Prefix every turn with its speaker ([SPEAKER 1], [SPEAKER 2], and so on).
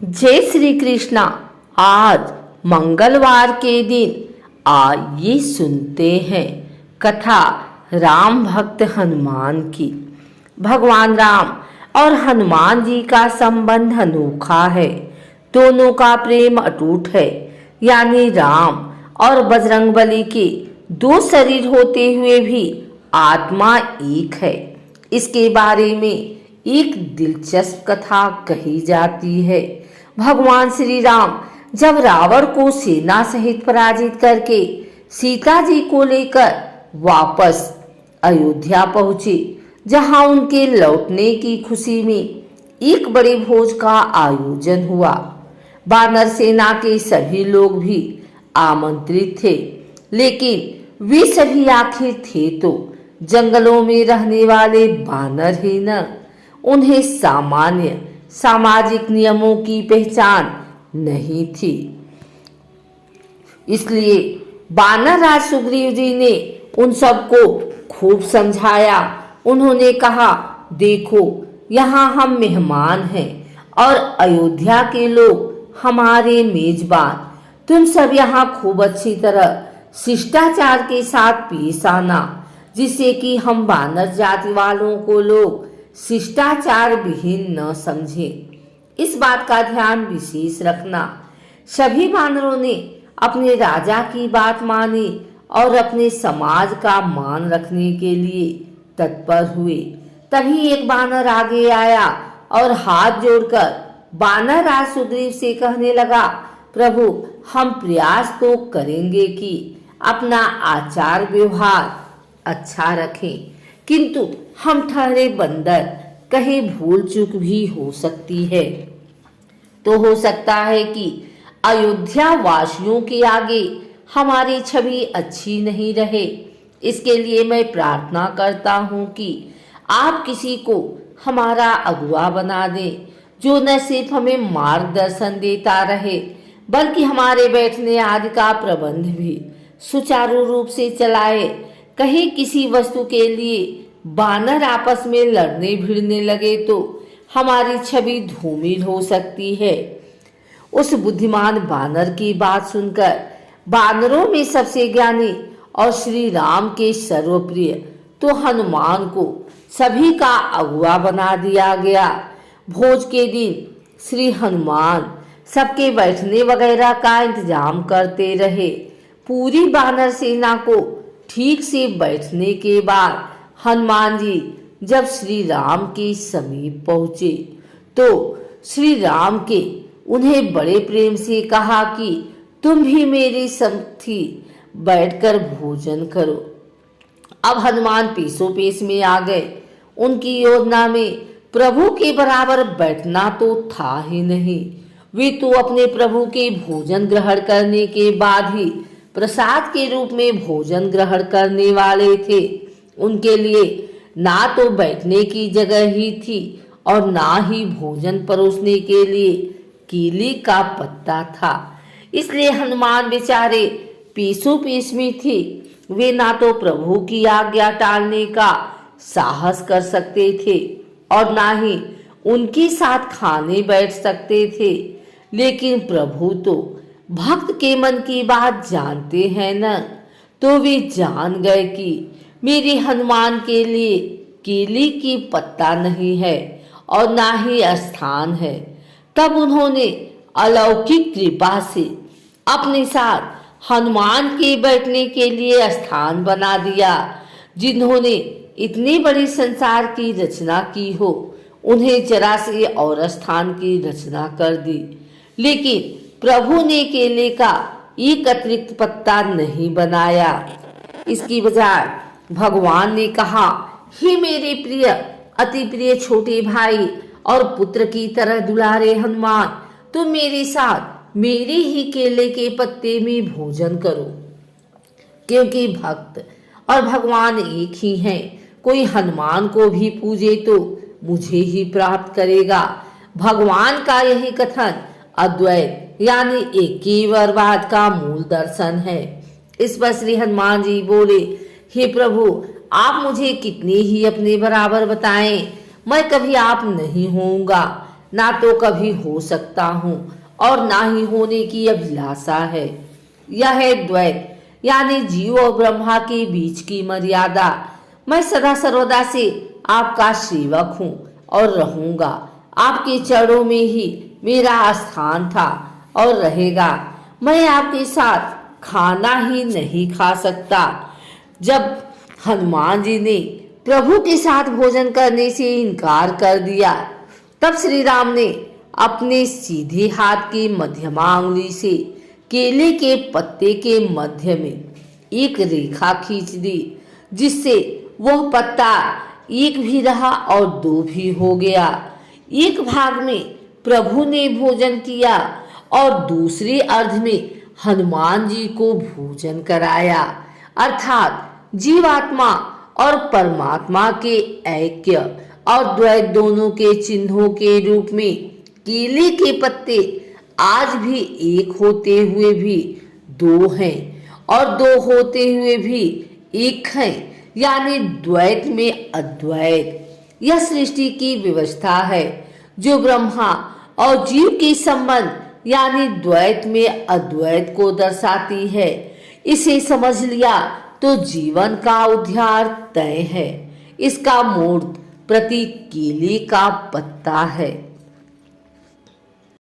[SPEAKER 1] जय श्री कृष्णा। आज मंगलवार के दिन आइए सुनते हैं कथा राम भक्त हनुमान की। भगवान राम और हनुमान जी का संबंध अनोखा है। दोनों का प्रेम अटूट है। यानी राम और बजरंगबली के दो शरीर होते हुए भी आत्मा एक है। इसके बारे में एक दिलचस्प कथा कही जाती है। भगवान श्री राम जब रावण को सेना सहित पराजित करके सीता जी को लेकर वापस अयोध्या पहुंचे, जहां उनके लौटने की खुशी में एक बड़े भोज का आयोजन हुआ। वानर सेना के सभी लोग भी आमंत्रित थे, लेकिन वे सभी आखिर थे तो जंगलों में रहने वाले वानर ही न। उन्हें सामान्य सामाजिक नियमों की पहचान नहीं थी। इसलिए वानर राज सुग्रीव जी ने उन सबको खूब समझाया। उन्होंने कहा, देखो, यहाँ हम मेहमान हैं और अयोध्या के लोग हमारे मेजबान। तुम सब यहाँ खूब अच्छी तरह शिष्टाचार के साथ पेश आना, जिससे कि हम वानर जाति वालों को लोग शिष्टाचार विहीन न समझें। इस बात का ध्यान विशेष रखना। सभी वानरों ने अपने राजा की बात मानी और अपने समाज का मान रखने के लिए तत्पर हुए। तभी एक वानर आगे आया और हाथ जोड़कर वानर राज सुग्रीव से कहने लगा, प्रभु, हम प्रयास तो करेंगे कि अपना आचार व्यवहार अच्छा रखें, किंतु हम ठहरे बंदर, कहीं भूल चूक भी हो सकती है। तो हो सकता है कि अयोध्या वासियों के आगे हमारी छवि अच्छी नहीं रहे। इसके लिए मैं प्रार्थना करता हूँ कि आप किसी को हमारा अगुवा बना दें, जो न सिर्फ हमें मार्गदर्शन देता रहे, बल्कि हमारे बैठने आदि का प्रबंध भी सुचारू रूप से चलाए। कहीं किसी वस्तु के लिए वानर आपस में लड़ने भिड़ने लगे तो हमारी छवि धूमिल हो सकती है। उस बुद्धिमान वानर की बात सुनकर वानरों में सबसे ज्ञानी और श्री राम के सर्वप्रिय तो हनुमान को सभी का अगुवा बना दिया गया। भोज के दिन श्री हनुमान सबके बैठने वगैरह का इंतजाम करते रहे। पूरी वानर सेना को ठीक से बैठने के बाद हनुमान जी जब श्री राम के समीप पहुंचे तो श्री राम के उन्हें बड़े प्रेम से कहा कि तुम भी मेरी समथी बैठकर भोजन करो। अब हनुमान पेशो पेश में आ गए। उनकी योजना में प्रभु के बराबर बैठना तो था ही नहीं। वे तो अपने प्रभु के भोजन ग्रहण करने के बाद ही प्रसाद के रूप में भोजन ग्रहण करने वाले थे। उनके लिए ना तो बैठने की जगह ही थी और ना ही भोजन परोसने के लिए कीली का पत्ता था। इसलिए हनुमान बेचारे पेशो पेश में थे। वे ना तो प्रभु की आज्ञा टालने का साहस कर सकते थे और ना ही उनके साथ खाने बैठ सकते थे। लेकिन प्रभु तो भक्त के मन की बात जानते हैं न। तो वे जान गए कि मेरे हनुमान के लिए केली की पत्ता नहीं है और ना ही स्थान है। तब उन्होंने अलौकिक कृपा से अपने साथ हनुमान के बैठने के लिए स्थान बना दिया। जिन्होंने इतनी बड़ी संसार की रचना की हो, उन्हें जरा से और स्थान की रचना कर दी। लेकिन प्रभु ने केले का एक अतिरिक्त पत्ता नहीं बनाया। इसकी बजाय भगवान ने कहा, हे मेरे प्रिय अति प्रिय छोटे भाई और पुत्र की तरह दुलारे हनुमान, तुम मेरे साथ मेरे ही केले के पत्ते में भोजन करो, क्योंकि भक्त और भगवान एक ही हैं। कोई हनुमान को भी पूजे तो मुझे ही प्राप्त करेगा। भगवान का यही कथन अद्वैत यानी एकीवरवाद का मूल दर्शन है। इस पर श्री हनुमान जी बोले, हे प्रभु, आप मुझे कितनी ही अपने बराबर बताएं, मैं कभी आप नहीं होऊंगा। ना तो कभी हो सकता हूँ और ना ही होने की अभिलाषा है। यह है द्वैत, यानी जीव और ब्रह्मा के बीच की मर्यादा। मैं सदा सर्वदा से आपका सेवक हूँ और रहूंगा। आपके चरणों में ही मेरा स्थान था और रहेगा। मैं आपके साथ खाना ही नहीं खा सकता। जब हनुमान जी ने प्रभु के साथ भोजन करने से इनकार कर दिया, तब श्री राम ने अपने सीधे हाथ की मध्यमा अंगुली से केले के पत्ते के मध्य में एक रेखा खींच दी, जिससे वह पत्ता एक भी रहा और दो भी हो गया। एक भाग में प्रभु ने भोजन किया और दूसरे अर्ध में हनुमान जी को भोजन कराया। अर्थात जीवात्मा और परमात्मा के ऐक्य और द्वैत दोनों के चिन्हों के रूप में केले के पत्ते आज भी एक होते हुए भी दो हैं और दो होते हुए भी एक हैं, यानी द्वैत में अद्वैत। यह सृष्टि की व्यवस्था है जो ब्रह्मा और जीव के संबंध यानी द्वैत में अद्वैत को दर्शाती है। इसे समझ लिया तो जीवन का उद्धार तय है। इसका मूर्त प्रतीक केले का पत्ता है।